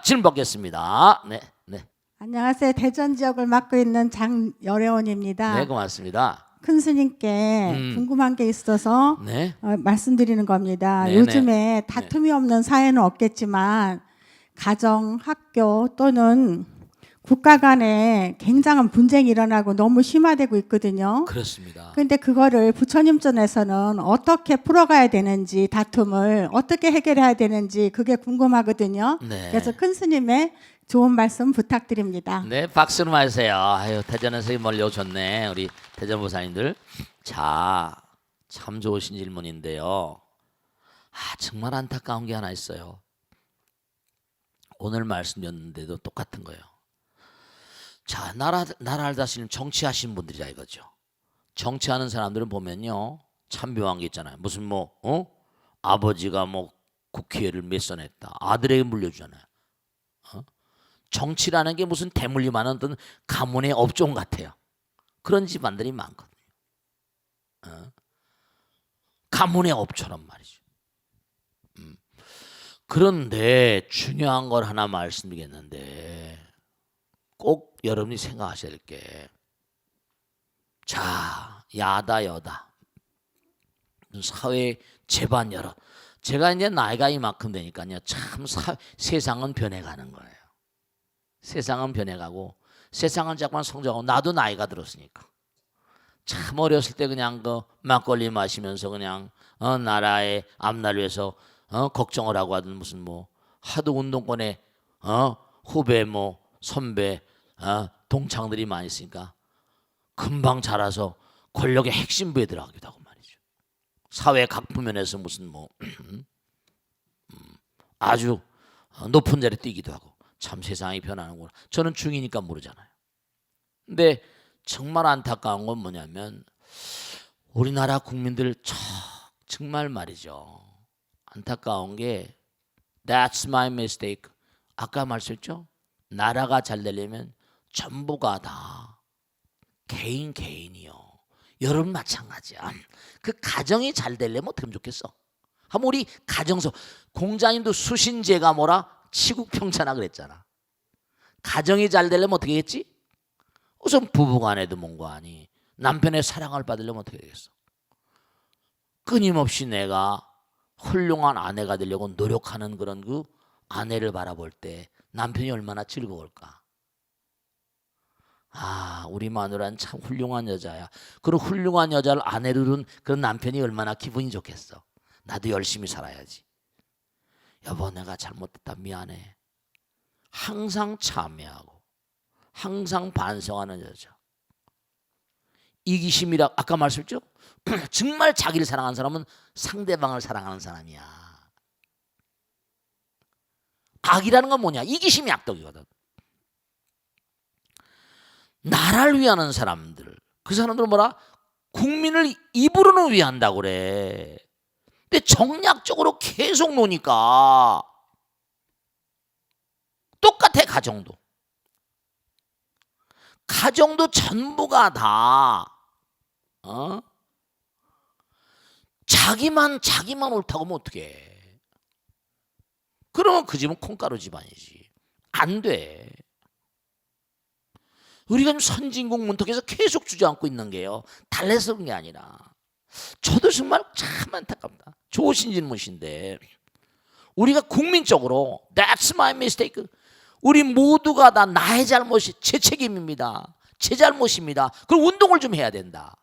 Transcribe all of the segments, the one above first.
질문 받겠습니다. 네, 네, 안녕하세요. 대전 지역을 맡고 있는 장여래원입니다. 네, 고맙습니다. 큰 스님께 궁금한 게 있어서 네, 말씀드리는 겁니다. 네, 요즘에 다툼이 없는 사회는 없겠지만 가정, 학교 또는 국가 간에 굉장한 분쟁이 일어나고 너무 심화되고 있거든요. 그렇습니다. 근데 그거를 부처님전에서는 어떻게 풀어가야 되는지, 다툼을 어떻게 해결해야 되는지 그게 궁금하거든요. 네. 그래서 큰 스님의 좋은 말씀 부탁드립니다. 네, 박수로 맞으세요. 아유, 대전에서 멀리 오셨네, 우리 대전 보사님들. 자, 참 좋으신 질문인데요. 정말 안타까운 게 하나 있어요. 오늘 말씀드렸는데도 똑같은 거예요. 자, 나라를 다스리는 정치하시는 분들이자 이거죠. 정치하는 사람들은 보면요, 참 묘한 게 있잖아요. 무슨 아버지가 국회를 몇 선 했다. 아들에게 물려주잖아요. 정치라는 게 무슨 대물림하는 어떤 가문의 업종 같아요. 그런 집안들이 많거든요. 가문의 업처럼 말이죠. 그런데 중요한 걸 하나 말씀드리겠는데 꼭 여러분이 생각하셔야 될 게, 자, 야다 여다 사회 제반 여러, 제가 이제 나이가 이만큼 되니까요, 참 세상은 변해가는 거예요. 세상은 변해가고 세상은 자꾸만 성장하고, 나도 나이가 들었으니까 참 어렸을 때 그냥 막걸리 마시면서 그냥 나라의 앞날을 위해서 걱정을 하고 하던 무슨 하도 운동권에 후배 선배 동창들이 많이 있으니까 금방 자라서 권력의 핵심부에 들어가기도 하고 말이죠. 사회 각 부면에서 무슨 아주 높은 자리에 뛰기도 하고, 참 세상이 변하는구나. 저는 중이니까 모르잖아요. 근데 정말 안타까운 건 뭐냐면 우리나라 국민들 정말 말이죠. 안타까운 게 That's my mistake. 아까 말씀했죠? 나라가 잘 되려면 전부가 다 개인이요. 여러분 마찬가지야. 그 가정이 잘 되려면 어떻게 하면 좋겠어? 한번 우리 가정서, 공자님도 수신제가 치국평천하 그랬잖아. 가정이 잘 되려면 어떻게 했지? 우선 부부간에도 뭔가 하니 남편의 사랑을 받으려면 어떻게 되겠어? 끊임없이 내가 훌륭한 아내가 되려고 노력하는 그런 그 아내를 바라볼 때 남편이 얼마나 즐거울까? 우리 마누라는 참 훌륭한 여자야. 그런 훌륭한 여자를 아내로 둔 그런 남편이 얼마나 기분이 좋겠어. 나도 열심히 살아야지. 여보, 내가 잘못했다, 미안해. 항상 참회하고 항상 반성하는 여자. 이기심이라 아까 말씀했죠? 정말 자기를 사랑하는 사람은 상대방을 사랑하는 사람이야. 악이라는 건 뭐냐? 이기심이 악덕이거든. 나라를 위하는 사람들, 그 사람들은 국민을 입으로는 위한다고 그래. 근데 정략적으로 계속 노니까 똑같아. 가정도 전부가 다 자기만 옳다고 하면 어떡해. 그러면 그 집은 콩가루 집안이지. 안 돼. 우리가 지금 선진국 문턱에서 계속 주저앉고 있는 게요, 달래서 그런 게 아니라, 저도 정말 참 안타깝다. 좋으신 질문이신데 우리가 국민적으로 That's my mistake. 우리 모두가 다 나의 잘못이 제 책임입니다. 제 잘못입니다. 그럼 운동을 좀 해야 된다.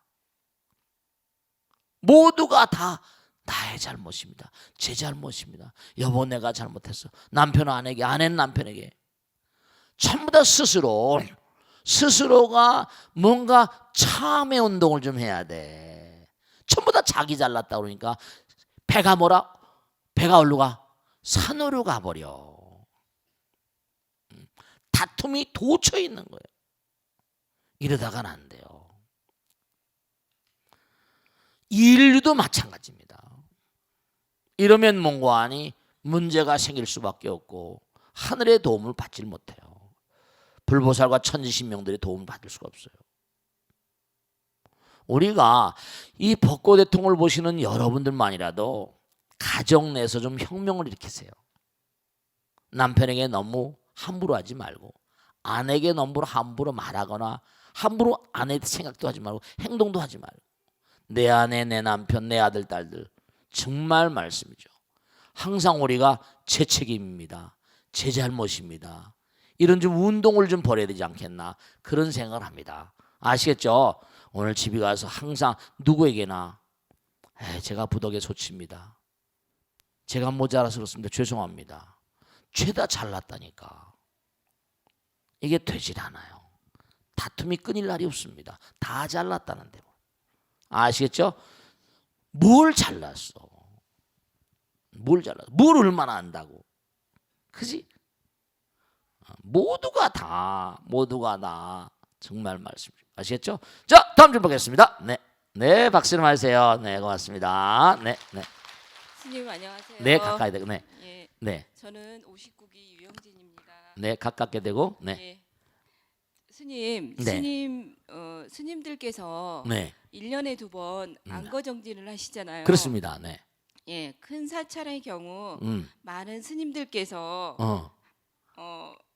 모두가 다 나의 잘못입니다. 제 잘못입니다. 여보, 내가 잘못했어. 남편은 아내에게, 아내는 남편에게. 전부 다 스스로가 뭔가 참회 운동을 좀 해야 돼. 전부 다 자기 잘났다 그러니까 배가 어디로 가? 산으로 가버려. 다툼이 도처에 있는 거예요. 이러다가는 안 돼요. 인류도 마찬가지입니다. 이러면 뭔가 하니 문제가 생길 수밖에 없고 하늘의 도움을 받질 못해요. 불보살과 천지신명들의 도움을 받을 수가 없어요. 우리가 이 벚꽃 대통을 보시는 여러분들만이라도 가정 내에서 좀 혁명을 일으키세요. 남편에게 너무 함부로 하지 말고, 아내에게 너무 함부로 말하거나 함부로 아내 생각도 하지 말고 행동도 하지 말고, 내 아내, 내 남편, 내 아들, 딸들, 정말 말씀이죠. 항상 우리가 제 책임입니다, 제 잘못입니다, 이런 좀 운동을 좀 벌여야 되지 않겠나, 그런 생각을 합니다. 아시겠죠? 오늘 집에 가서 항상 누구에게나 제가 부덕에 소치입니다, 제가 모자라서 그렇습니다, 죄송합니다, 죄다 잘났다니까. 이게 되질 않아요. 다툼이 끊일 날이 없습니다. 다 잘났다는데. 아시겠죠? 뭘 잘났어? 뭘 잘났어? 뭘 얼마나 안다고? 그지? 모두가 다 정말 말씀. 아시겠죠? 자, 다음 줄 보겠습니다. 네, 네, 박수를 하세요. 네, 고맙습니다. 네, 네, 스님 안녕하세요. 네, 가까이 되고, 네, 예, 네, 저는 59기 유영진입니다. 네, 가깝게 되고, 네, 예, 스님, 네. 스님들께서 네, 1년에 2번 안거정진을 하시잖아요. 그렇습니다. 네, 예, 큰 사찰의 경우 음, 많은 스님들께서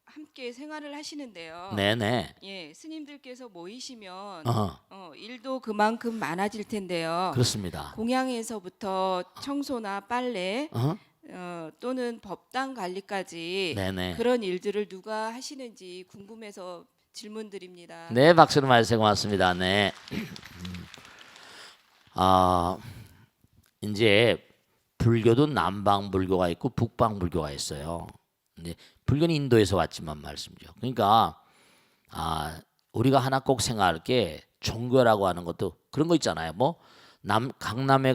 함께 생활을 하시는데요. 네, 네, 예, 스님들께서 모이시면 어, 일도 그만큼 많아질 텐데요. 그렇습니다. 공양에서부터 청소나 빨래 또는 법당 관리까지 네, 네. 그런 일들을 누가 하시는지 궁금해서 질문드립니다. 네, 박수를 많이 주세요. 고맙습니다. 네. 이제 불교도 남방 불교가 있고 북방 불교가 있어요. 근데 불교는 인도에서 왔지만 말씀이죠. 그러니까 우리가 하나 꼭 생각할 게, 종교라고 하는 것도 그런 거 있잖아요. 뭐 강남에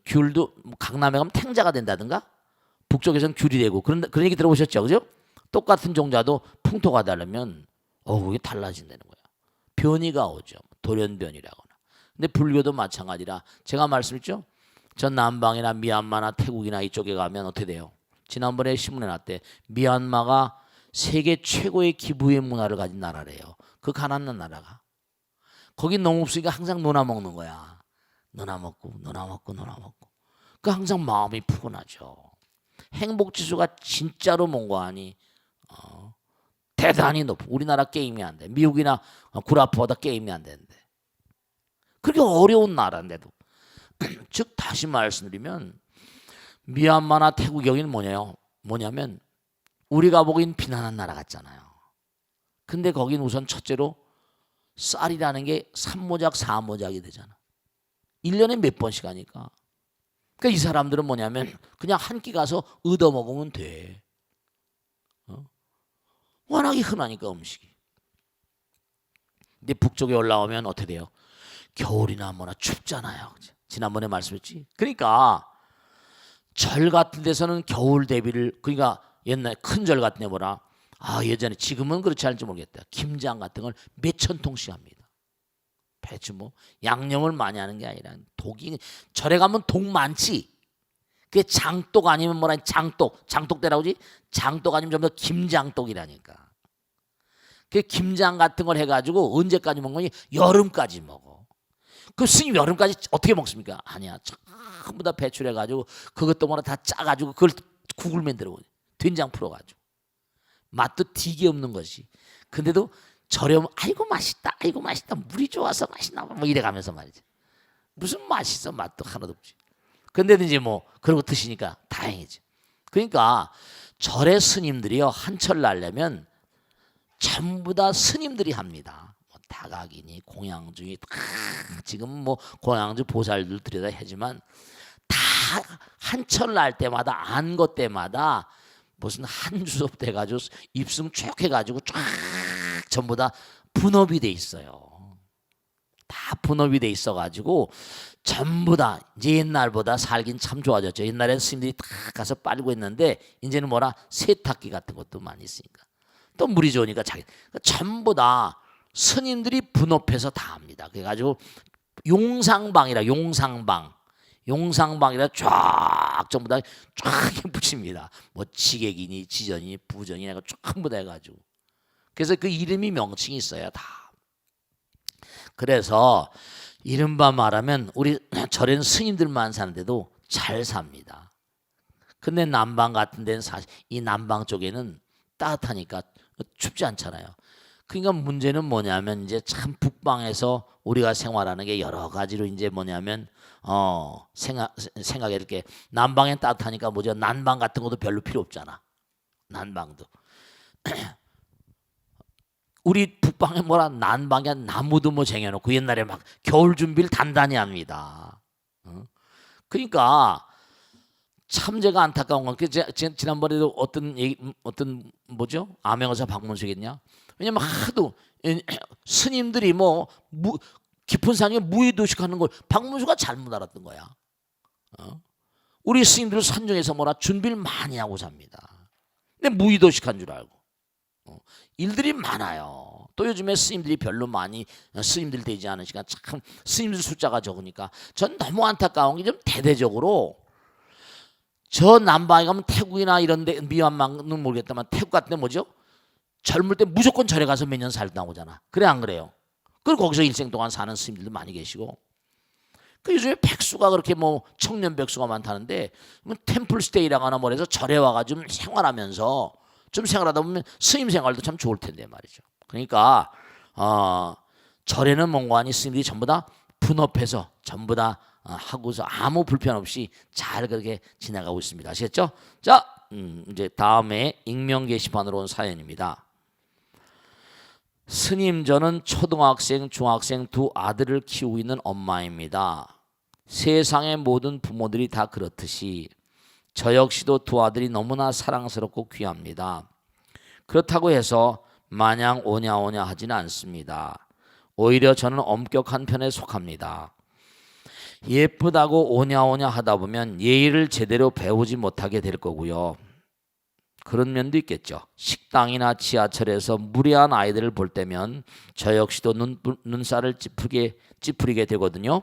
귤도 강남에 가면 탱자가 된다든가, 북쪽에서는 귤이 되고, 그런 얘기 들어보셨죠, 그죠? 똑같은 종자도 풍토가 다르면 그게 달라진다는 거야. 변이가 오죠. 돌연변이라거나. 근데 불교도 마찬가지라, 제가 말씀했죠. 전 남방이나 미얀마나 태국이나 이쪽에 가면 어떻게 돼요? 지난번에 신문에 났대. 미얀마가 세계 최고의 기부의 문화를 가진 나라래요. 그 가난한 나라가. 거기 너무 없으니까 항상 노나 먹는 거야. 노나 먹고. 그 항상 마음이 푸근하죠. 행복 지수가 진짜로 몽고하니 대단히 높고, 우리나라 게임이 안 돼. 미국이나 구라프보다 게임이 안 되는데. 그렇게 어려운 나라인데도. 즉 다시 말씀드리면, 미얀마나 태국 여기는 뭐냐면 우리가 보기엔 비난한 나라 같잖아요. 근데 거긴 우선 첫째로 쌀이라는 게 3모작 4모작이 되잖아. 1년에 몇 번씩 하니까. 그러니까 이 사람들은 뭐냐면 그냥 한 끼 가서 얻어 먹으면 돼. 워낙에 흔하니까 음식이. 근데 북쪽에 올라오면 어떻게 돼요? 겨울이나 뭐나 춥잖아요. 지난번에 말씀했지. 그러니까 절 같은 데서는 겨울 대비를, 그러니까 옛날 큰 절 같은 데 뭐라, 예전에, 지금은 그렇지 않을지 모르겠다, 김장 같은 걸 몇천 통씩 합니다. 배추 뭐 양념을 많이 하는 게 아니라, 독이, 절에 가면 독 많지. 그게 장독 아니면 뭐라, 장독대라고 하지. 장독 아니면 전부 다 김장독이라니까. 그 김장 같은 걸 해가지고 언제까지 먹는 거니? 여름까지 먹어. 그 스님 여름까지 어떻게 먹습니까? 아니야, 전부 다 배출해가지고 그것도 뭐라 다 짜가지고 그걸 국을 만들어, 된장 풀어가지고. 맛도 되게 없는 것이. 근데도 저렴, 아이고 맛있다, 물이 좋아서 맛있나 봐, 뭐 이래가면서 말이지. 무슨 맛있어? 맛도 하나도 없지. 근데도 이제 뭐 그러고 드시니까 다행이지. 그러니까 절의 스님들이요, 한철 날려면 전부 다 스님들이 합니다. 뭐 다각이니 공양주니, 지금 뭐 공양주 보살들 들여다 하지만, 다 한철 날 때마다 안 것 때마다 무슨 한 주섭 돼가지고 입승 쭉 해가지고 쫙 전부 다 분업이 돼 있어요. 다 분업이 돼 있어가지고 전부 다 이제 옛날보다 살긴 참 좋아졌죠. 옛날엔 스님들이 다 가서 빨고 했는데, 이제는 뭐라 세탁기 같은 것도 많이 있으니까 또 물이 좋으니까 전부 다 스님들이 분업해서 다 합니다. 그래가지고 용상방이라 쫙 전부 다 쫙 붙입니다. 뭐 지객이니 지전이니 부전이니 전부 다 해가지고. 그래서 그 이름이 명칭이 있어요, 다. 그래서 이른바 말하면 우리 절에는 스님들만 사는데도 잘 삽니다. 근데 남방 같은 데는 사실 이 남방 쪽에는 따뜻하니까 춥지 않잖아요. 그러니까 문제는 뭐냐면 이제 참 북방에서 우리가 생활하는 게 여러 가지로 이제 뭐냐면 생각해 이렇게 남방엔 따뜻하니까 뭐죠? 난방 같은 것도 별로 필요 없잖아. 난방도. 우리 북방에 뭐라 난방에 나무도 뭐 쟁여놓고 옛날에 막 겨울 준비를 단단히 합니다. 그러니까 참 제가 안타까운 건 지난번에도 어떤 뭐죠? 암행어사 박문수겠냐? 왜냐면 하도 스님들이 뭐 깊은 산에 무의도식하는 걸 박문수가 잘못 알았던 거야. 우리 스님들 산중에서 뭐라 준비를 많이 하고 삽니다. 근데 무의도식한 줄 알고 일들이 많아요. 또 요즘에 스님들이 별로 많이 스님들 되지 않으니까 참 스님들 숫자가 적으니까 전 너무 안타까운 게 좀 대대적으로 저 남방에 가면 태국이나 이런 데 미얀마는 모르겠다만 태국 같은 데 뭐죠? 젊을 때 무조건 절에 가서 몇 년 살다 오잖아. 그래 안 그래요? 그리고 거기서 일생 동안 사는 스님들도 많이 계시고 그 요즘에 백수가 그렇게 뭐 청년 백수가 많다는데 템플 스테이라고 하나 뭐래서 절에 와가지고 좀 생활하면서 좀 생활하다 보면 스님 생활도 참 좋을 텐데 말이죠. 그러니까 절에는 몽관이 스님들이 전부 다 분업해서 전부 다 하고서 아무 불편 없이 잘 그렇게 지나가고 있습니다. 아시겠죠? 자, 이제 다음에 익명 게시판으로 온 사연입니다. 스님, 저는 초등학생, 중학생 두 아들을 키우고 있는 엄마입니다. 세상의 모든 부모들이 다 그렇듯이 저 역시도 두 아들이 너무나 사랑스럽고 귀합니다. 그렇다고 해서 마냥 오냐오냐 하지는 않습니다. 오히려 저는 엄격한 편에 속합니다. 예쁘다고 오냐오냐 하다 보면 예의를 제대로 배우지 못하게 될 거고요. 그런 면도 있겠죠. 식당이나 지하철에서 무례한 아이들을 볼 때면 저 역시도 눈살을 찌푸리게 되거든요.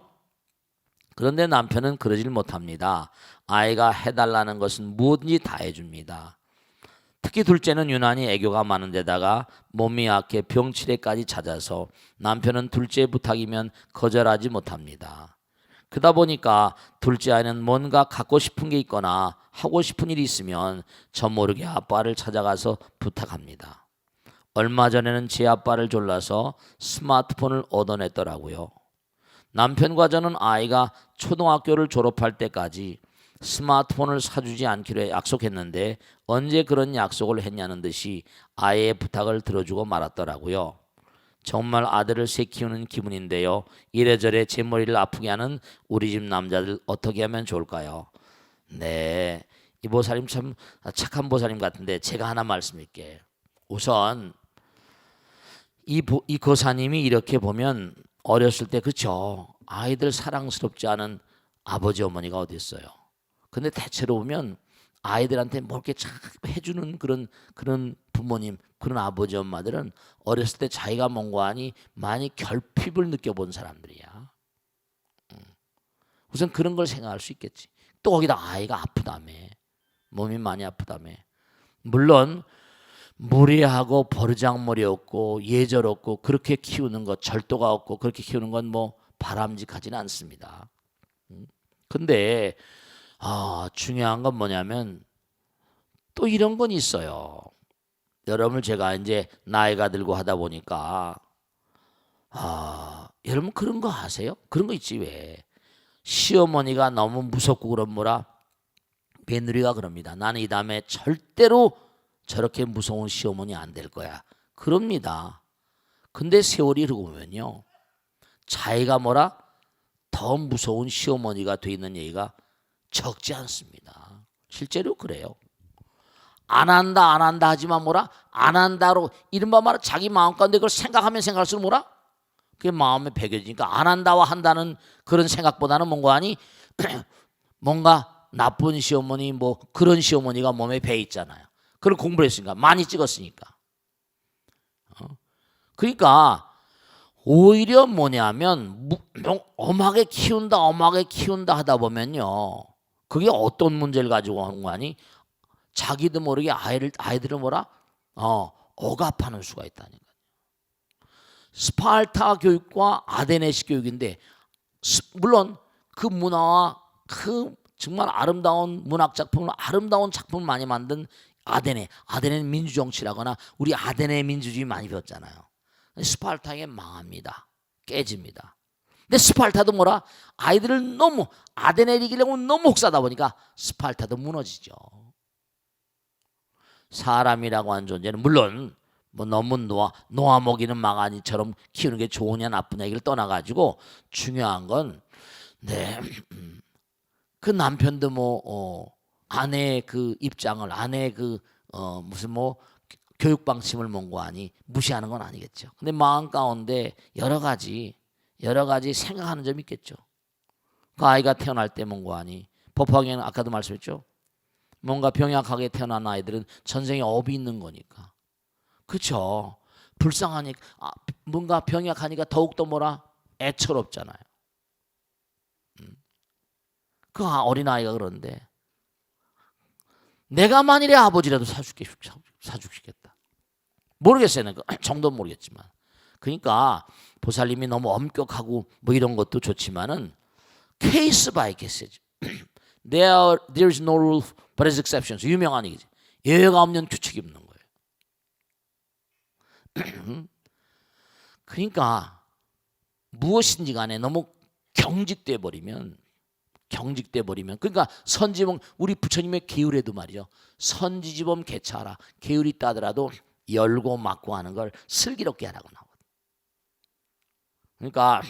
그런데 남편은 그러질 못합니다. 아이가 해달라는 것은 무엇인지 다 해줍니다. 특히 둘째는 유난히 애교가 많은 데다가 몸이 약해 병치레까지 찾아서 남편은 둘째 부탁이면 거절하지 못합니다. 그러다 보니까 둘째 아이는 뭔가 갖고 싶은 게 있거나 하고 싶은 일이 있으면 저 모르게 아빠를 찾아가서 부탁합니다. 얼마 전에는 제 아빠를 졸라서 스마트폰을 얻어냈더라고요. 남편과 저는 아이가 초등학교를 졸업할 때까지 스마트폰을 사주지 않기로 약속했는데 언제 그런 약속을 했냐는 듯이 아이의 부탁을 들어주고 말았더라고요. 정말 아들을 새 키우는 기분인데요. 이래저래 제 머리를 아프게 하는 우리 집 남자들 어떻게 하면 좋을까요? 네, 이 보살님 참 착한 보살님 같은데 제가 하나 말씀드릴게요. 우선 이 거사님이 이렇게 보면 어렸을 때 그렇죠. 아이들 사랑스럽지 않은 아버지 어머니가 어디 있어요. 근데 대체로 보면 아이들한테 뭐 이렇게 참 해주는 그런 부모님, 그런 아버지 엄마들은 어렸을 때 자기가 뭔가 하니 많이 결핍을 느껴본 사람들이야. 우선 그런 걸 생각할 수 있겠지. 또 거기다 아이가 아프다며, 몸이 많이 아프다며. 물론 무례하고 버르장머리 없고 예절 없고 그렇게 키우는 것, 절도가 없고 그렇게 키우는 건 뭐 바람직하지는 않습니다. 근데 중요한 건 뭐냐면 또 이런 건 있어요. 여러분 제가 이제 나이가 들고 하다 보니까 여러분 그런 거 아세요? 그런 거 있지 왜? 시어머니가 너무 무섭고 그런 뭐라 며느리가 그럽니다. 나는 이 다음에 절대로 저렇게 무서운 시어머니 안 될 거야. 그럽니다. 근데 세월이 흐르고 보면요. 자기가 뭐라 더 무서운 시어머니가 돼 있는 얘기가 적지 않습니다. 실제로 그래요. 안 한다 하지만 뭐라 안 한다로 이른바 말하 자기 마음 가운데 그걸 생각하면 생각할수록 뭐라 그게 마음에 배겨지니까 안 한다와 한다는 그런 생각보다는 뭔가 하니 뭔가 나쁜 시어머니 뭐 그런 시어머니가 몸에 배 있잖아요. 그걸 공부를 했으니까 많이 찍었으니까. 그러니까 오히려 뭐냐면 엄하게 키운다 하다 보면요. 그게 어떤 문제를 가지고 오는 거 아니? 자기도 모르게 아이들을 뭐라 억압하는 수가 있다는 거예요. 스파르타 교육과 아데네식 교육인데 물론 그 문화와 그 정말 아름다운 문학 작품을 아름다운 작품을 많이 만든 아테네 민주정치라거나 우리 아테네 민주주의 많이 배웠잖아요. 스파르타에게 망합니다. 깨집니다. 근데 스파르타도 뭐라 아이들을 너무 아테네를 이기려고 너무 혹사다 보니까 스파르타도 무너지죠. 사람이라고 하는 존재는 물론 뭐 너무 놓아 먹이는 망아니처럼 키우는 게 좋으냐 나쁘냐 이걸 떠나가지고 중요한 건 그 남편도 아내의 그 입장을 아내의 무슨 교육 방침을 뭔고하니 무시하는 건 아니겠죠. 근데 마음 가운데 여러 가지 생각하는 점이 있겠죠. 그 아이가 태어날 때 뭔고하니 법화경에는 아까도 말씀했죠. 뭔가 병약하게 태어난 아이들은 전생에 업이 있는 거니까. 그렇죠. 불쌍하니까 뭔가 병약하니까 더욱더 애처롭잖아요. 그 어린아이가 그러는데 내가 만일에 아버지라도 사주겠다. 모르겠어요. 그 정도는 모르겠지만. 그러니까 보살님이 너무 엄격하고 이런 것도 좋지만은 케이스 바이 케이스죠. There is no rule but as exceptions. 유명한 얘기지. 예외가 없는 규칙이 없는 거예요. 그러니까 무엇인지 간에 너무 경직돼 버리면 그러니까 선지범 우리 부처님의 계율에도 말이죠. 선지지범 개차하라. 계율이 있다 하더라도 열고 막고 하는 걸 슬기롭게 하라고 나오거든요. 그러니까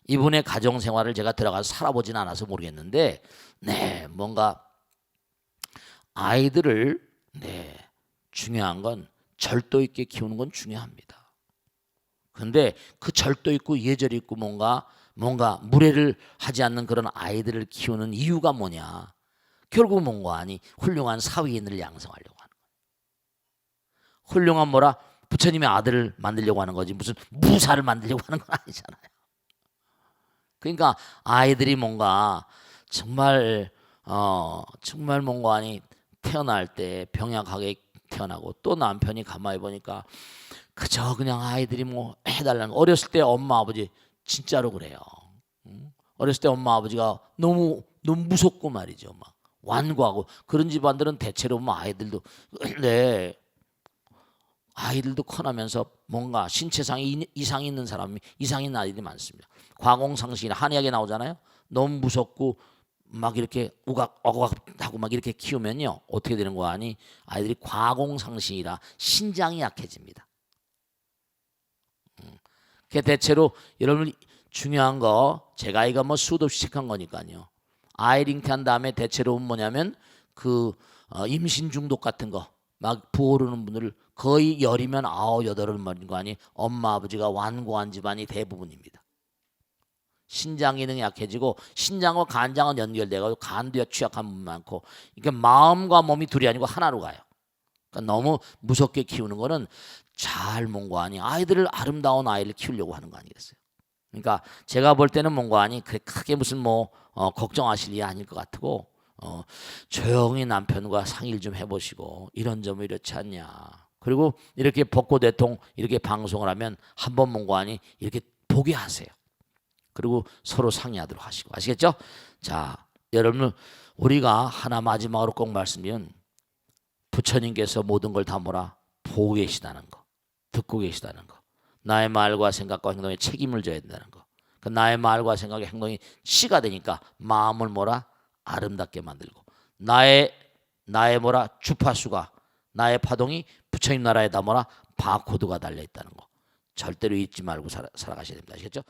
이분의 가정 생활을 제가 들어가서 살아보진 않아서 모르겠는데 뭔가 아이들을 중요한 건 절도 있게 키우는 건 중요합니다. 근데 그 절도 있고 예절 있고 뭔가 무례를 하지 않는 그런 아이들을 키우는 이유가 뭐냐? 결국 뭔가 아니 훌륭한 사위인을 양성하려고 하는 거예요. 훌륭한 부처님의 아들을 만들려고 하는 거지 무슨 무사를 만들려고 하는 건 아니잖아요. 그러니까 아이들이 정말 뭔가 아니 태어날 때 병약하게 태어나고 또 남편이 가만히 보니까 그저 그냥 아이들이 해달라는 거. 어렸을 때 엄마 아버지 진짜로 그래요. 어렸을 때 엄마 아버지가 너무 무섭고 말이죠. 완고하고 그런 집안들은 대체로 아이들도 아이들도 커나면서 뭔가 신체상에 이상이 있는 아이들이 많습니다. 과공상실이나 한의학에 나오잖아요. 너무 무섭고 이렇게 우각하고 이렇게 키우면요 어떻게 되는 거 아니 아이들이 과공상실이라 신장이 약해집니다. 그 대체로 여러분 중요한 거 제가 이거 수도 없이 체크한 거니까요. 아이를 잉태한 다음에 대체로 뭐냐면 임신 중독 같은 거 부어오르는 분들 거의 10이면 9, 8은 말인 거 아니 엄마 아버지가 완고한 집안이 대부분입니다. 신장 기능이 약해지고 신장과 간장은 연결돼가지고 간도 취약한 분 많고 그러니까 마음과 몸이 둘이 아니고 하나로 가요. 그러니까 너무 무섭게 키우는 거는 잘 뭔가 아니 아이들을 아름다운 아이를 키우려고 하는 거 아니겠어요? 그러니까 제가 볼 때는 뭔가 아니 크게 무슨 걱정하실 일이 아닐 것 같고 조용히 남편과 상의를 좀 해보시고 이런 점은 이렇지 않냐. 그리고 이렇게 벚꽃대통 이렇게 방송을 하면 한번 뭔가 아니 이렇게 보게 하세요. 그리고 서로 상의하도록 하시고 아시겠죠? 자 여러분 우리가 하나 마지막으로 꼭 말씀드리면 부처님께서 모든 걸 다 보고 계시다는 거 듣고 계시다는 거 나의 말과 생각과 행동에 책임을 져야 된다는 거 그 나의 말과 생각의 행동이 씨가 되니까 마음을 아름답게 만들고 나의 주파수가 나의 파동이 부처님 나라에 다 바코드가 달려있다는 거 절대로 잊지 말고 살아가셔야 됩니다. 아시겠죠?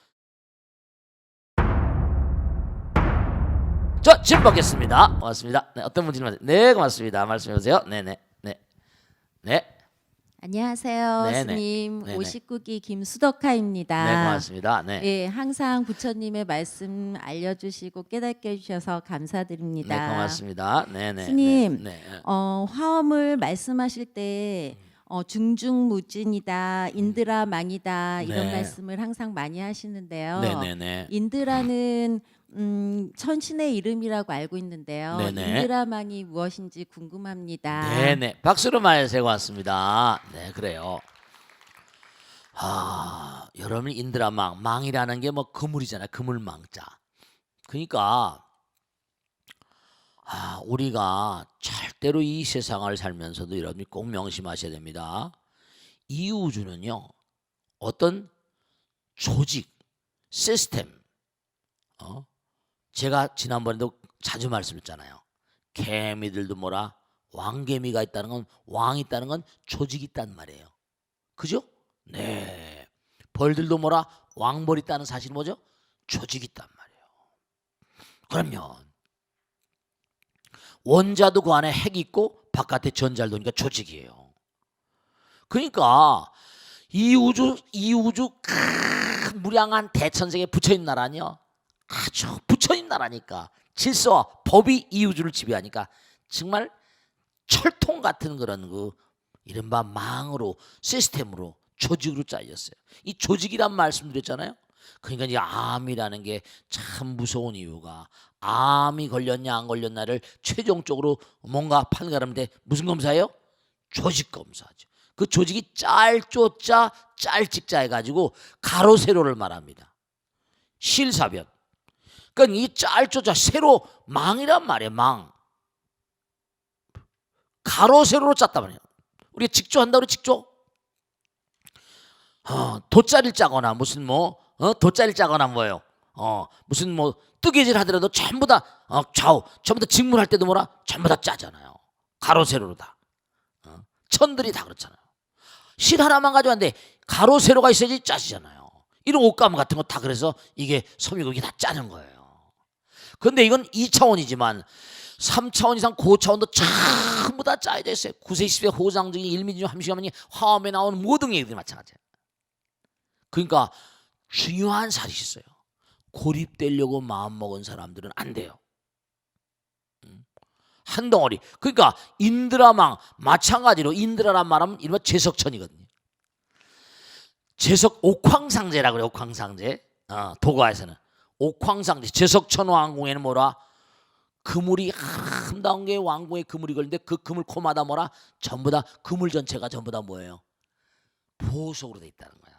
자, 질문 받겠습니다. 고맙습니다. 어떤 분 질문? 네, 고맙습니다. 말씀해 보세요. 네. 안녕하세요, 네네. 스님. 네네. 59기 김수덕하입니다. 네, 고맙습니다. 네. 예, 항상 부처님의 말씀 알려주시고 깨닫게 해주셔서 감사드립니다. 네, 고맙습니다. 네네. 스님, 네. 화엄을 말씀하실 때 중중무진이다, 인드라망이다 이런 네. 말씀을 항상 많이 하시는데요. 네네네. 인드라는 천신의 이름이라고 알고 있는데요. 네네. 인드라망이 무엇인지 궁금합니다. 네네. 박수로 맞으세요. 고맙습니다. 네, 그래요. 여러분 망이라는 게 그물이잖아요. 그물망자. 그러니까 우리가 절대로 이 세상을 살면서도 여러분이 꼭 명심하셔야 됩니다. 이 우주는요, 어떤 조직, 시스템, 제가 지난번에도 자주 말씀했잖아요. 개미들도 뭐라 왕개미가 있다는 건, 왕이 있다는 건 조직이 있단 말이에요. 그죠? 네. 벌들도 뭐라 왕벌이 있다는 사실이 뭐죠? 조직이 있단 말이에요. 그러면 원자도 그 안에 핵이 있고 바깥에 전자를 도니까 조직이에요. 그러니까 이 우주 큰 무량한 대천세계에 붙여있는 나라는요, 아주 붙여있는 나라니까 질서와 법이 이 우주를 지배하니까 정말 철통 같은 그런 그 이른바 망으로, 시스템으로, 조직으로 짜였어요. 이 조직이란 말씀드렸잖아요. 그러니까 이제 암이라는 게 참 무서운 이유가, 암이 걸렸냐 안 걸렸냐를 최종적으로 뭔가 판가름인데 무슨 검사예요? 조직 검사죠. 그 조직이 짤조짜 짤찍자 해가지고 가로 세로를 말합니다. 실사변. 그러니까 이 짤조짜 세로 망이란 말이에요. 망. 가로 세로로 짰단 말이에요. 우리가 직조한다 그래, 직조. 돗자리를 짜거나 무슨 뭐 돗자리를 짜거나 뭐예요. 무슨 뭐 뜨개질 하더라도 전부 다 좌우 전부 다 직물할 때도 뭐라 전부 다 짜잖아요. 가로 세로로 다. 천들이 다 그렇잖아요. 실 하나만 가져왔는데 가로 세로가 있어야지 짜지잖아요. 이런 옷감 같은 거 다 그래서 이게 섬유국이 다 짜는 거예요. 그런데 이건 2차원이지만 3차원 이상 고차원도 전부 다 짜여져 있어요. 9세 10세 호상증이 일미중 함수하면 화엄에 나오는 모든 얘기들이 마찬가지예요. 그러니까 중요한 사실이 있어요. 고립되려고 마음먹은 사람들은 안 돼요. 한 덩어리. 그러니까 인드라망 마찬가지로 인드라란 말하면 이른바 제석천이거든요. 제석 옥황상제라고 그래요. 옥황상제. 도가에서는 옥황상제. 제석천 왕궁에는 뭐라 그물이 아름다운 게 왕궁에 그물이 걸리는데 그 그물 코마다 뭐라 전부 다 그물 전체가 전부 다 뭐예요? 보석으로 돼 있다는 거야.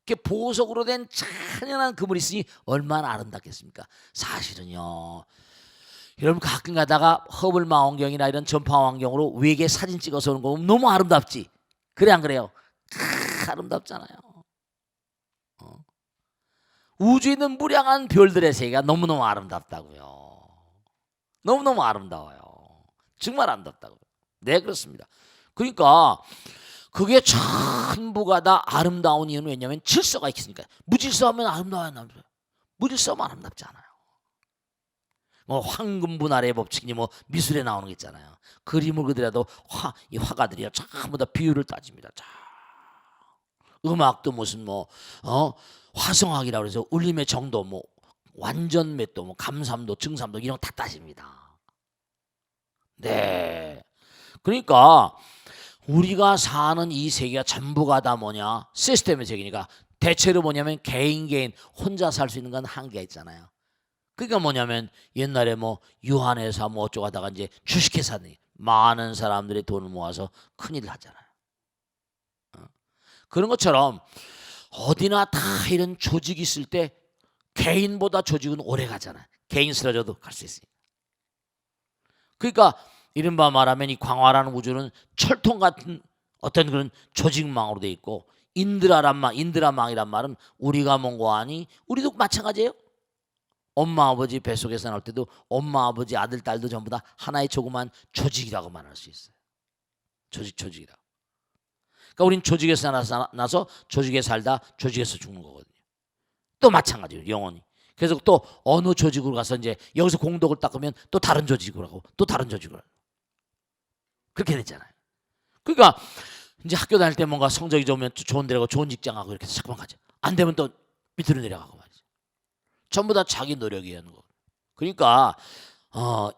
그 보석으로 된 찬연한 그물이 있으니 얼마나 아름답겠습니까? 사실은요, 여러분 가끔 가다가 허블 망원경이나 이런 전파 왕경으로 외계 사진 찍어서 오는 거 보면 너무 아름답지? 그래 안 그래요? 아름답잖아요. 우주에 있는 무량한 별들의 세계가 너무너무 아름답다고요. 너무너무 아름다워요. 정말 아름답다고요. 네, 그렇습니다. 그러니까 그게 전부가 다 아름다운 이유는 왜냐하면 질서가 있으니까. 무질서하면 아름다워요, 남자. 무질서하면 아름답지 않아요. 뭐 황금분할의 법칙이 뭐 미술에 나오는 게 있잖아요. 그림을 그리더라도 이 화가들이요 전부 다 비율을 따집니다. 자, 음악도 무슨 뭐 화성학이라고 해서 울림의 정도, 뭐 완전 맷도, 뭐 감삼도, 증삼도 이런 거 다 따집니다. 네, 그러니까 우리가 사는 이 세계가 전부가 다 뭐냐? 시스템의 세계니까 대체로 뭐냐면 개인 혼자 살 수 있는 건 한계가 있잖아요. 그러니까 뭐냐면 옛날에 뭐 유한회사 뭐 어쩌고 하다가 이제 주식회사니 많은 사람들의 돈을 모아서 큰일을 하잖아요. 그런 것처럼 어디나 다 이런 조직이 있을 때 개인보다 조직은 오래 가잖아요. 개인 쓰러져도 갈 수 있으니까. 그러니까 이른바 말하면 이 광활한 우주는 철통 같은 어떤 그런 조직망으로 돼 있고, 인드라망이란 말은 우리가 뭔고 하니 우리도 마찬가지예요. 엄마 아버지 뱃속에서 나올 때도 엄마 아버지 아들 딸도 전부 다 하나의 조그만 조직이라고 말할 수 있어요. 조직이라고. 그러니까 우린 조직에서 나서 조직에 살다 조직에서 죽는 거거든요. 또 마찬가지예요. 영원히. 그래서 또 어느 조직으로 가서 이제 여기서 공덕을 닦으면 또 다른 조직으로 하고 또 다른 조직으로 하고 그렇게 됐잖아요. 그러니까 이제 학교 다닐 때 뭔가 성적이 좋으면 좋은 데 가고 좋은 직장 가고 이렇게 잠깐만 가죠. 안 되면 또 밑으로 내려가고 말이죠. 전부 다 자기 노력이 하는 거. 그러니까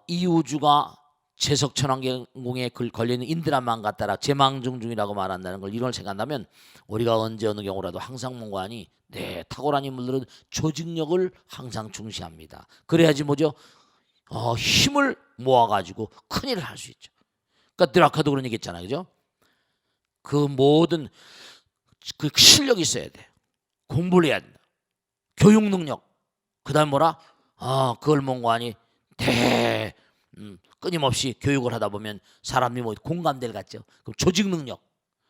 이 우주가 제석천왕궁에 걸려있는 인드라망 같다라 제망중중이라고 말한다는 걸 이론을 생각한다면 우리가 언제 어느 경우라도 항상 뭔가 하니 탁월한 인물들은 조직력을 항상 중시합니다. 그래야지 뭐죠? 힘을 모아가지고 큰일을 할 수 있죠. 그러니까 드라카도 그런 얘기 했잖아요. 그죠? 그 모든 그 실력이 있어야 돼. 공부를 해야 된다. 교육 능력. 그 다음 뭐라? 그걸 뭔가 하니 끊임없이 교육을 하다 보면 사람이 뭐 공감대를 갖죠. 그럼 조직 능력,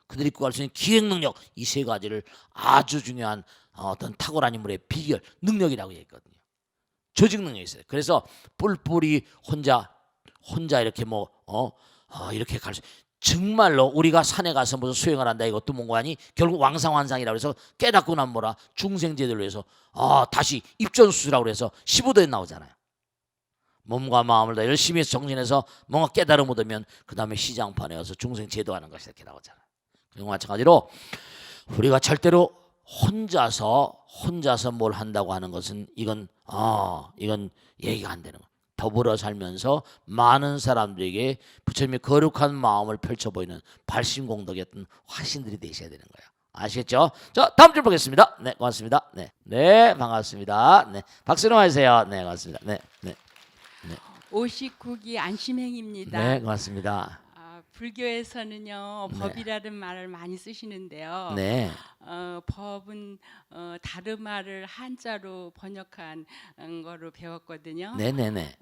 그들이 입고 갈 수 있는 기획 능력, 이 세 가지를 아주 중요한 어떤 탁월한 인물의 비결 능력이라고 얘기했거든요. 조직 능력이 있어요. 그래서 뿔뿔이 혼자 이렇게 이렇게 갈 수. 정말로 우리가 산에 가서 무슨 수행을 한다 이것도 뭔가 하니 결국 왕상환상이라고 해서 깨닫고 난 뭐라 중생제들로 해서 다시 입전수술이라고 해서 15도에 나오잖아요. 몸과 마음을 다 열심히 해서 정진해서 뭔가 깨달음 얻으면 그 다음에 시장판에 와서 중생 제도하는 것이 이렇게 나오잖아요. 그리고 마찬가지로 우리가 절대로 혼자서 뭘 한다고 하는 것은 이건 얘기가 안 되는 거예요. 더불어 살면서 많은 사람들에게 부처님의 거룩한 마음을 펼쳐 보이는 발심공덕이었던 화신들이 되셔야 되는 거예요. 아시겠죠? 자, 다음 줄 보겠습니다. 네, 고맙습니다. 네, 반갑습니다. 네, 박수로 하세요. 네, 고맙습니다. 네. 59기 안심행입니다. 네, 고맙습니다. 불교에서는요 네. 법이라는 말을 많이 쓰시는데요. 네, 법은 다르마를 한자로 번역한 거로 배웠거든요. 네.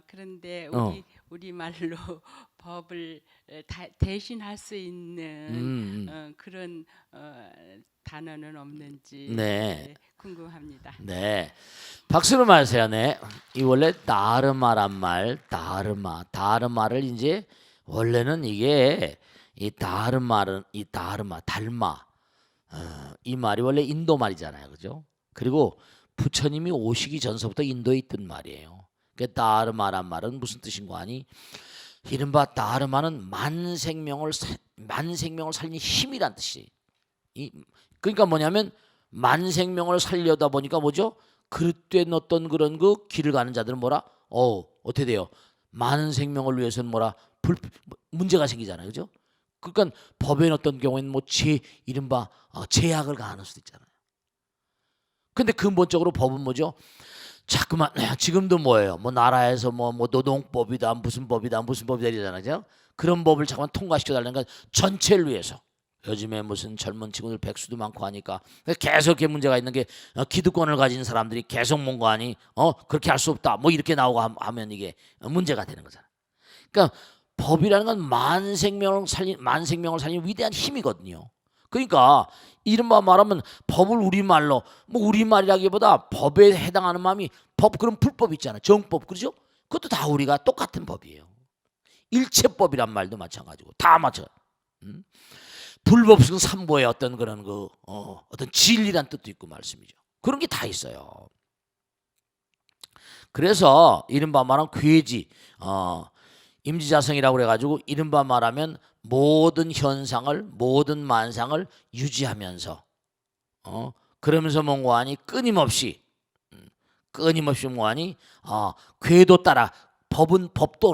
그런데 어. 우리 말로 법을 대신할 수 있는 그런 단어는 없는지 네. 궁금합니다. 네. 박수로 말하세요. 네. 이 원래 다르마란 말, 다르마를 이제 원래는 이게 이 다르마, 이 말이 원래 인도 말이잖아요, 그죠? 그리고 부처님이 오시기 전서부터 인도에 있던 말이에요. 그 다르마란 말은 무슨 뜻인가 하니, 이른바 다르마는 만생명을 살리는 힘이란 뜻이. 그러니까 뭐냐면 만생명을 살려다 보니까 뭐죠? 그릇된 어떤 그런 그 길을 가는 자들은 뭐라? 어떻게 돼요? 많은 생명을 위해서는 뭐라? 문제가 생기잖아요, 그죠? 그러니까 법에 어떤 경우에는 이른바 제약을 가하는 수도 있잖아요. 근데 근본적으로 법은 뭐죠? 자꾸만 지금도 뭐예요? 나라에서 뭐 노동법이다, 무슨 법이다 이러잖아요, 그죠? 그런 법을 자꾸만 통과시켜 달라는 건 전체를 위해서. 요즘에 무슨 젊은 친구들 백수도 많고 하니까 계속 이렇게 문제가 있는 게 기득권을 가진 사람들이 계속 뭔가 하니 그렇게 할 수 없다 이렇게 나오고 하면 이게 문제가 되는 거잖아요. 그러니까 법이라는 건 만생명을 살리는 위대한 힘이거든요. 그러니까 이른바 말하면 법을 우리말로 우리말이라기보다 법에 해당하는 마음이 그런 불법 있잖아요. 정법, 그렇죠? 그것도 다 우리가 똑같은 법이에요. 일체법이란 말도 마찬가지고 다 마찬가지. 불법승 삼보의 어떤 그런 어떤 진리란 뜻도 있고 말씀이죠. 그런 게 다 있어요. 그래서 이른바 말하면 괴지, 임지자성이라고 그래가지고 이른바 말하면 모든 현상을, 모든 만상을 유지하면서 그러면서 뭔가 하니 끊임없이 뭔가 하니 궤도 따라 법도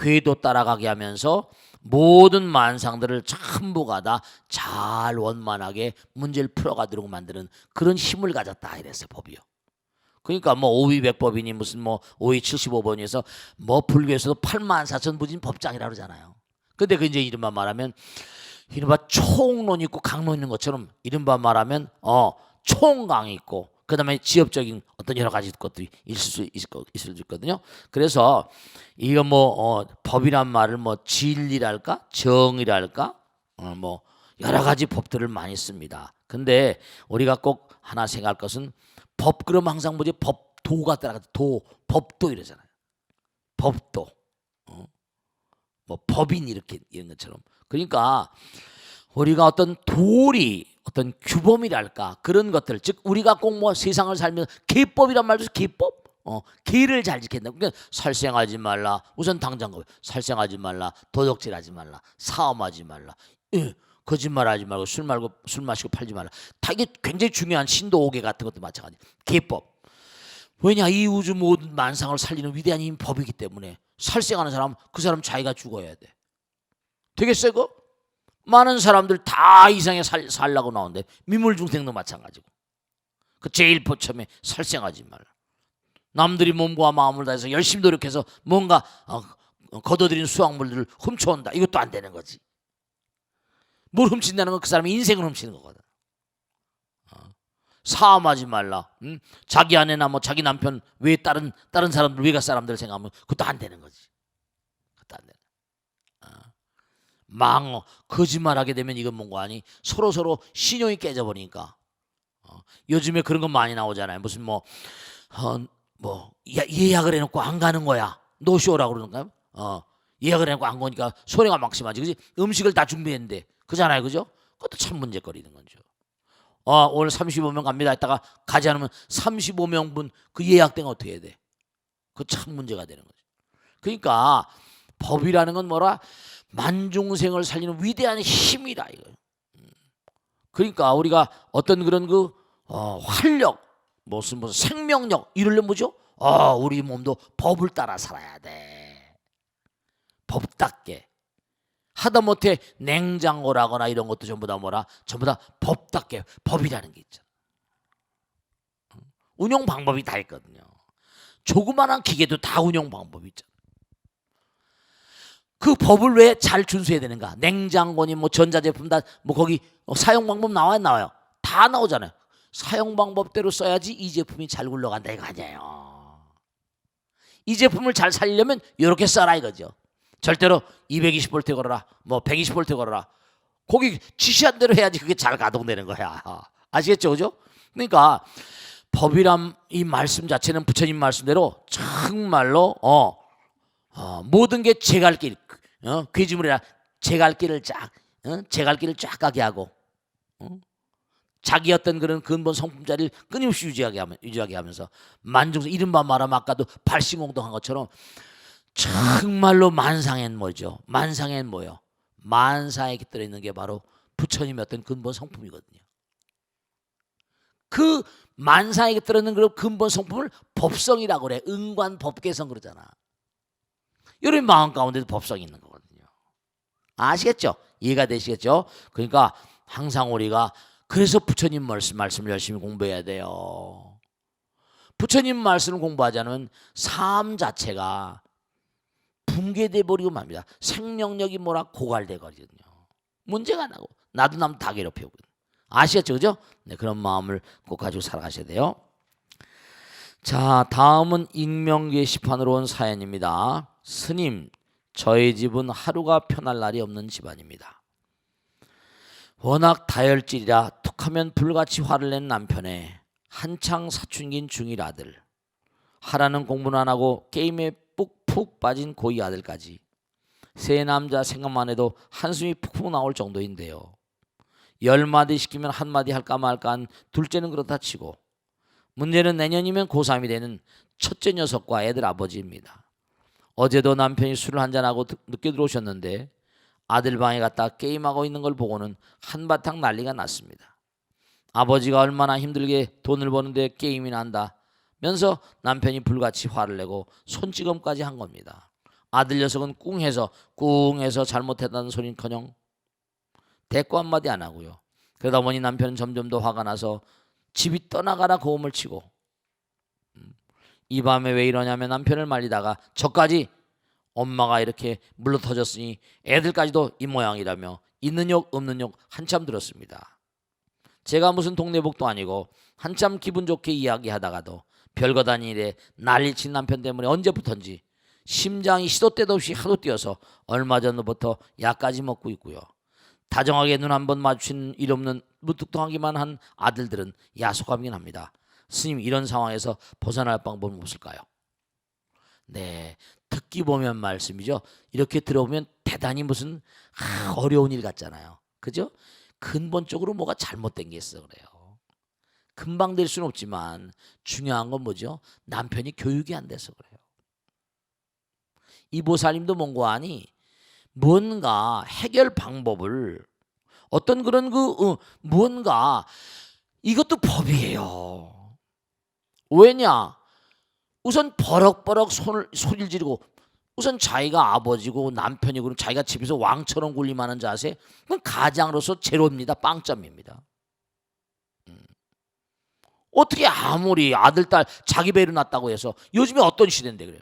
궤도 따라가게 하면서 모든 만상들을 전부가 다 잘 원만하게 문제를 풀어가도록 만드는 그런 힘을 가졌다 이랬어요, 법이요. 그러니까 오위백법이니 무슨 오위 75번에서 불교에서도 84,000부진 법장이라고 그러잖아요. 근데 그 이제 이른바 말하면 이른바 총론이 있고 강론 있는 것처럼 이른바 말하면 총강이 있고 그다음에 지엽적인 어떤 여러 가지 것들이 있을 수 있거든요. 그래서 이거 법이란 말을 진리랄까 정의랄까 여러 가지 법들을 많이 씁니다. 근데 우리가 꼭 하나 생각할 것은 법 그럼 항상 뭐지? 법도가 따라가 법도 이러잖아요. 법도 법인 이런 것처럼. 그러니까 우리가 어떤 도리 어떤 규범이랄까 그런 것들, 즉 우리가 꼭 세상을 살면서 계법이란 말도 계법, 계를 잘 지킨다. 그러니까 살생하지 말라. 우선 당장 살생하지 말라, 도둑질하지 말라, 사음하지 말라, 거짓말하지 말고 술 마시고 팔지 말라. 다 이게 굉장히 중요한 신도 5개 같은 것도 마찬가지. 계법. 왜냐? 이 우주 모든 만상을 살리는 위대한 힘 법이기 때문에 살생하는 사람 그 사람 자기가 죽어야 돼. 되겠어요, 그거? 많은 사람들 다 이상에 살라고 나오는데 미물중생도 마찬가지고. 그 제일 처음에 살생하지 말라. 남들이 몸과 마음을 다해서 열심히 노력해서 뭔가 거둬들인 수확물들을 훔쳐온다. 이것도 안 되는 거지. 뭘 훔친다는 건 그 사람의 인생을 훔치는 거거든. 사함하지 말라. 자기 아내나 뭐 자기 남편 왜 다른 사람들 외가 사람들 생각하면 그것도 안 되는 거지. 그것도 안 되는. 망어 거짓말하게 되면 이건 뭔가 아니 서로 신용이 깨져버리니까. 요즘에 그런 거 많이 나오잖아요. 무슨 예약을 해놓고 안 가는 거야. 노쇼라고 그러는가요? 예약을 해놓고 안 가니까 손해가 막심하지. 그지? 음식을 다 준비했는데 그잖아요, 그죠? 그것도 참 문제거리는 거죠. 오늘 35명 갑니다 했다가 가지 않으면 35명분 그 예약된 거 어떻게 해야 돼? 그 참 문제가 되는 거죠. 그러니까 법이라는 건 뭐라 만중생을 살리는 위대한 힘이라 이거. 그러니까 우리가 어떤 그런 활력, 무슨 생명력 이러려면 뭐죠? 우리 몸도 법을 따라 살아야 돼. 법답게. 하다못해 냉장고라거나 이런 것도 전부 다 전부 다 법답게 법이라는 게 있잖아. 운영 방법이 다 있거든요. 조그마한 기계도 다 운영 방법이 있잖아. 그 법을 왜 잘 준수해야 되는가? 냉장고니 전자제품 다 거기 사용 방법 나와요? 다 나오잖아요. 사용 방법대로 써야지 이 제품이 잘 굴러간다 이거 아니에요. 이 제품을 잘 살리려면 이렇게 써라 이거죠. 절대로 220V 걸어라, 120V 걸어라. 거기 지시한 대로 해야지 그게 잘 가동되는 거야. 아시겠죠, 그죠? 그러니까 법이란 이 말씀 자체는 부처님 말씀대로 정말로 모든 게 제 갈 길, 괴지물이라 제 갈 길을 쫙 가게 하고, 자기 어떤 그런 근본 성품 자리를 끊임없이 유지하게 하면서 만중생 이른바 말하면 아까도 발심공동한 것처럼 정말로 만상엔 뭐죠? 만상엔 뭐요? 만사에 깃들어 있는 게 바로 부처님의 어떤 근본 성품이거든요. 그 만사에 깃들어 있는 그 근본 성품을 법성이라고 그래. 응관 법계성 그러잖아. 여러분 마음 가운데도 법성이 있는 거거든요. 아시겠죠? 이해가 되시겠죠? 그러니까 항상 우리가 그래서 부처님 말씀을 열심히 공부해야 돼요. 부처님 말씀을 공부하지 않으면 삶 자체가 붕괴돼 버리고 맙니다. 생명력이 고갈돼 버리거든요. 문제가 나고 나도 남 다 괴롭히고. 아시겠죠, 그죠? 네, 그런 마음을 꼭 가지고 살아가셔야 돼요. 자, 다음은 익명 게시판으로 온 사연입니다. 스님, 저희 집은 하루가 편할 날이 없는 집안입니다. 워낙 다혈질이라 툭하면 불같이 화를 낸 남편에 한창 사춘기인 중1 아들, 하라는 공부는 안 하고 게임에 푹 빠진 고이 아들까지 세 남자 생각만 해도 한숨이 푹푹 나올 정도인데요. 10마디 시키면 한마디 할까 말까 한 둘째는 그렇다 치고 문제는 내년이면 고3이 되는 첫째 녀석과 애들 아버지입니다. 어제도 남편이 술을 한잔하고 늦게 들어오셨는데 아들 방에 갔다 게임하고 있는 걸 보고는 한바탕 난리가 났습니다. 아버지가 얼마나 힘들게 돈을 버는데 게임이나 한다면서 남편이 불같이 화를 내고 손찌검까지 한 겁니다. 아들 녀석은 꿍해서 잘못했다는 소리는커녕 대꾸 한마디 안 하고요. 그러다 보니 남편은 점점 더 화가 나서 집이 떠나가라 고음을 치고 이 밤에 왜 이러냐면 남편을 말리다가 저까지 엄마가 이렇게 물러터졌으니 애들까지도 이 모양이라며 있는 욕 없는 욕 한참 들었습니다. 제가 무슨 동네복도 아니고 한참 기분 좋게 이야기하다가도 별것 아닌 일에 난리친 남편 때문에 언제부턴지 심장이 시도 때도 없이 하도 뛰어서 얼마 전부터 약까지 먹고 있고요. 다정하게 눈 한번 마주친 일 없는 무뚝뚝하기만 한 아들들은 야속하긴 합니다. 스님, 이런 상황에서 벗어날 방법은 없을까요? 네, 듣기 보면 말씀이죠. 이렇게 들어보면 대단히 무슨 어려운 일 같잖아요. 그죠? 근본적으로 뭐가 잘못된 게 있어 그래요. 금방 될 수는 없지만 중요한 건 뭐죠? 남편이 교육이 안 돼서 그래요. 이보살님도 뭔가 하니 뭔가 해결 방법을 어떤 그런 뭔가 이것도 법이에요. 왜냐? 우선 버럭버럭 소리를 지르고 우선 자기가 아버지고 남편이고 그럼 자기가 집에서 왕처럼 군림하는 자세 그건 가장으로서 제로입니다. 빵점입니다. 어떻게 아무리 아들 딸 자기 배로 낳았다고 해서 요즘에 어떤 시대인데 그래요.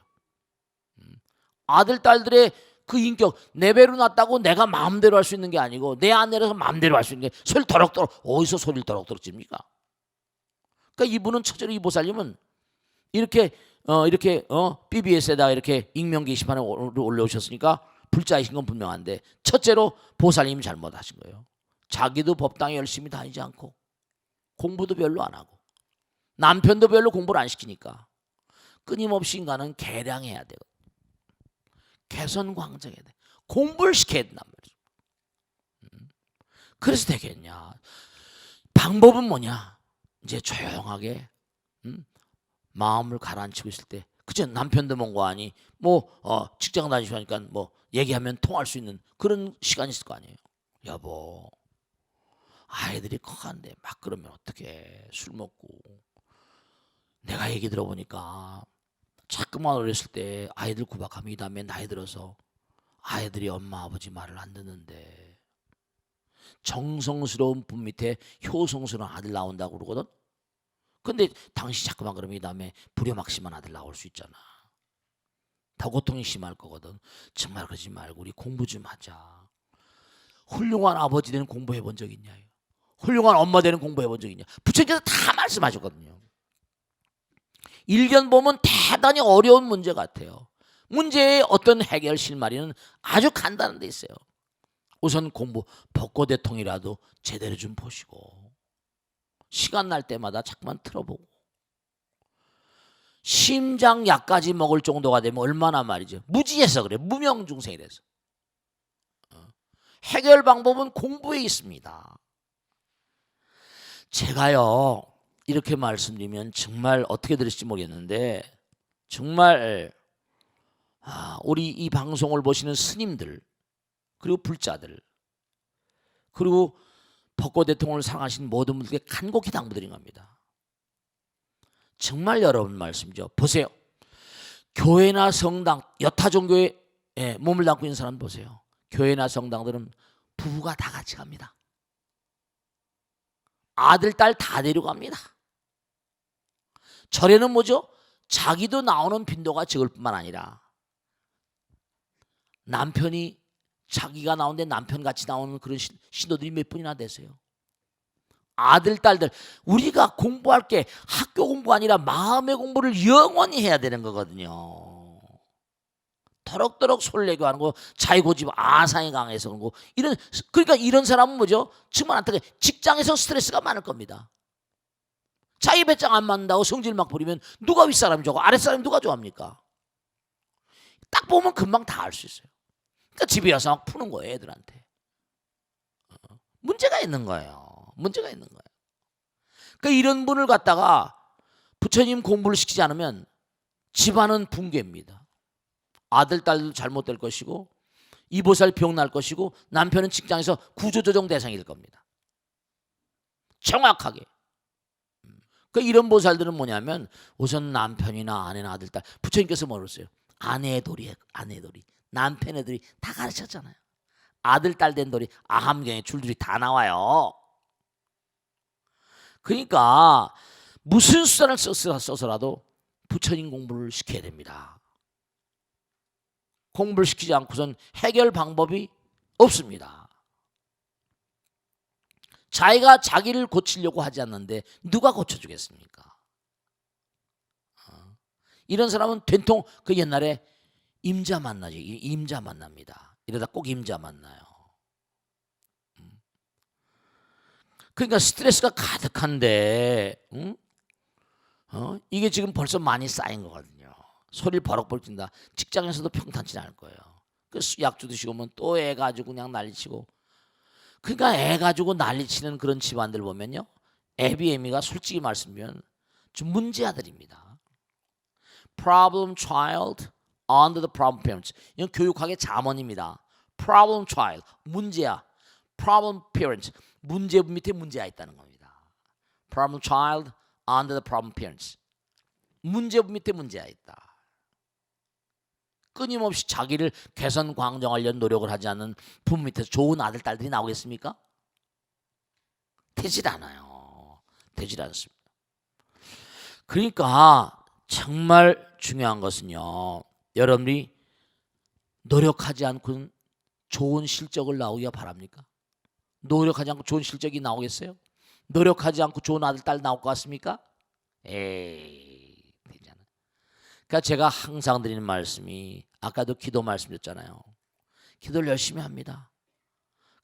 아들 딸들의 그 인격 내 배로 낳았다고 내가 마음대로 할 수 있는 게 아니고 내 아내라서 마음대로 할 수 있는 게 소리를 더럭더럭 어디서 소리를 더럭더럭 집니까? 그러니까 이분은 첫째로 이 보살님은 이렇게 BBS에다가 이렇게 익명 게시판에 올려오셨으니까 불자이신 건 분명한데 첫째로 보살님이 잘못하신 거예요. 자기도 법당에 열심히 다니지 않고 공부도 별로 안 하고 남편도 별로 공부를 안 시키니까 끊임없이 인간은 개량해야 돼요. 개선광정해야 돼. 공부를 시켜야 된단 말이죠. 그래서 되겠냐. 방법은 뭐냐. 이제 조용하게 마음을 가라앉히고 있을 때 그죠? 남편도 먼 거 아니 직장 다니시니까 뭐 얘기하면 통할 수 있는 그런 시간이 있을 거 아니에요. 여보, 아이들이 커간데 막 그러면 어떡해. 술 먹고. 내가 얘기 들어보니까 자꾸만 어렸을 때 아이들 구박하면 이 다음에 나이 들어서 아이들이 엄마 아버지 말을 안 듣는데 정성스러운 분 밑에 효성스러운 아들 나온다고 그러거든. 근데 당신 자꾸만 그러면 이 다음에 불효막심한 아들 나올 수 있잖아. 더 고통이 심할 거거든. 정말 그러지 말고 우리 공부 좀 하자. 훌륭한 아버지 되는 공부해 본 적 있냐? 훌륭한 엄마 되는 공부해 본 적 있냐? 부처님께서 다 말씀하셨거든요. 일견 보면 대단히 어려운 문제 같아요. 문제의 어떤 해결 실마리는 아주 간단한 데 있어요. 우선 공부, 벚꽃대통이라도 제대로 좀 보시고 시간 날 때마다 자꾸만 틀어보고 심장약까지 먹을 정도가 되면 얼마나 말이죠. 무지해서 그래. 무명중생이라서. 해결 방법은 공부에 있습니다. 제가요 이렇게 말씀드리면 정말 어떻게 들으실지 모르겠는데 정말 우리 이 방송을 보시는 스님들 그리고 불자들 그리고 벚꽃 대통령을 사랑하신 모든 분들께 간곡히 당부드린 겁니다. 정말 여러분 말씀이죠. 보세요. 교회나 성당, 여타 종교에 몸을 담고 있는 사람 보세요. 교회나 성당들은 부부가 다 같이 갑니다. 아들, 딸 다 데려갑니다. 절에는 뭐죠? 자기도 나오는 빈도가 적을 뿐만 아니라 남편이 자기가 나오는데 남편같이 나오는 그런 신도들이 몇 분이나 되세요. 아들, 딸들 우리가 공부할 게 학교 공부가 아니라 마음의 공부를 영원히 해야 되는 거거든요. 더럭더럭 솔레교하는 거 자기고집 아상이 강해서 그런 거 그러니까 이런 사람은 뭐죠? 정말 안타깝게 직장에서 스트레스가 많을 겁니다. 자기 배짱 안 맞는다고 성질 막 부리면 누가 윗사람이 좋아하고 아랫사람이 누가 좋아합니까? 딱 보면 금방 다 알 수 있어요. 그러니까 집에 와서 막 푸는 거예요, 애들한테. 문제가 있는 거예요. 문제가 있는 거예요. 그러니까 이런 분을 갖다가 부처님 공부를 시키지 않으면 집안은 붕괴입니다. 아들, 딸도 잘못될 것이고 이보살 병 날 것이고 남편은 직장에서 구조조정 대상이 될 겁니다. 정확하게. 그러니까 이런 보살들은 뭐냐면 우선 남편이나 아내나 아들, 딸 부처님께서 뭐라고 했어요? 아내의 도리에 아내의 도리. 남편의 도리 다 가르쳤잖아요. 아들, 딸 된 도리 아함경에 줄줄이 다 나와요. 그러니까 무슨 수단을 써서라도 부처님 공부를 시켜야 됩니다. 공부를 시키지 않고선 해결 방법이 없습니다. 자기가 자기를 고치려고 하지 않는데 누가 고쳐주겠습니까? 이런 사람은 된통 그 옛날에 임자 만나지. 임자 만납니다. 이러다 꼭 임자 만나요. 그러니까 스트레스가 가득한데 이게 지금 벌써 많이 쌓인 거거든요. 소리를 버럭버럭 찐다. 직장에서도 평탄치 않을 거예요. 그 약주 드시고 오면 또 애 가지고 그냥 난리치고. 그러니까 애 가지고 난리치는 그런 집안들 보면요. 애비애미가 솔직히 말씀드리면 좀 문제아들입니다. Problem child under the problem parents. 이건 교육학의 자문입니다. Problem child, 문제아. Problem parents, 문제부 밑에 문제가 있다는 겁니다. Problem child under the problem parents. 문제부 밑에 문제가 있다. 끊임없이 자기를 개선 광정하려는 노력을 하지 않는 부모 밑에서 좋은 아들, 딸들이 나오겠습니까? 되질 않아요. 되질 않습니다. 그러니까 정말 중요한 것은요. 여러분이 노력하지 않고는 좋은 실적을 나오기가 바랍니까? 노력하지 않고 좋은 실적이 나오겠어요? 노력하지 않고 좋은 아들, 딸 나올 것 같습니까? 에이 되잖아. 그러니까 제가 항상 드리는 말씀이 아까도 기도 말씀드렸잖아요. 기도를 열심히 합니다.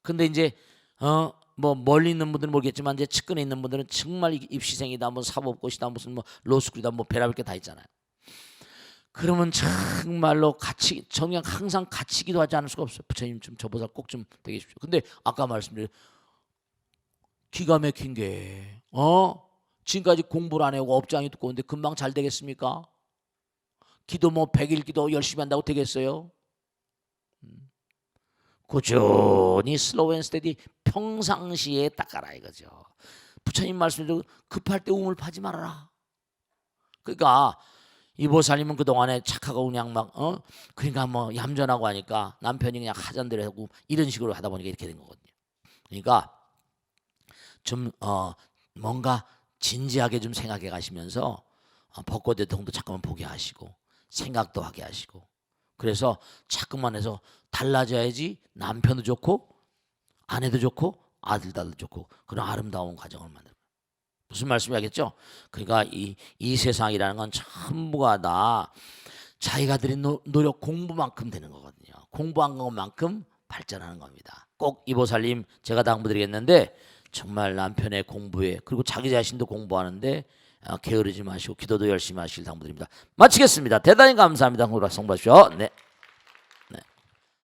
근데 이제 뭐 멀리 있는 분들은 모르겠지만 이제 측근에 있는 분들은 정말 입시생이다, 뭐 사법고시다, 무슨 뭐 로스쿨이다, 뭐 별의별 게 다 있잖아요. 그러면 정말로 같이 저는 항상 같이 기도하지 않을 수가 없어요. 부처님 좀 저보다 꼭 좀 되게 해주십시오. 근데 아까 말씀드린 기가 막힌 게 지금까지 공부를 안 해오고 업장이 두꺼운데 금방 잘 되겠습니까? 기도 뭐 100일 기도 열심히 한다고 되겠어요? 꾸준히 슬로우 앤 스테디 평상시에 닦아라 이거죠. 부처님 말씀대로 급할 때 우물 파지 말아라. 그러니까 이보살님은 그동안에 착하고 그냥 막 그러니까 뭐 얌전하고 하니까 남편이 그냥 하잔대로 하고 이런 식으로 하다 보니까 이렇게 된 거거든요. 그러니까 좀 뭔가 진지하게 좀 생각해 가시면서 벚꽃 대통도 잠깐만 보게 하시고 생각도 하게 하시고 그래서 자꾸만 해서 달라져야지 남편도 좋고 아내도 좋고 아들도 좋고 그런 아름다운 가정을 만들고 무슨 말씀이 하겠죠? 그러니까 이 세상이라는 건 전부가 다 자기가 들인 노력 공부만큼 되는 거거든요. 공부한 것만큼 발전하는 겁니다. 꼭 이보살님 제가 당부드리겠는데 정말 남편의 공부에 그리고 자기 자신도 공부하는데 게으르지 마시고 기도도 열심히 하시길 당부드립니다. 마치겠습니다. 대단히 감사합니다. 성부하십시오. 네.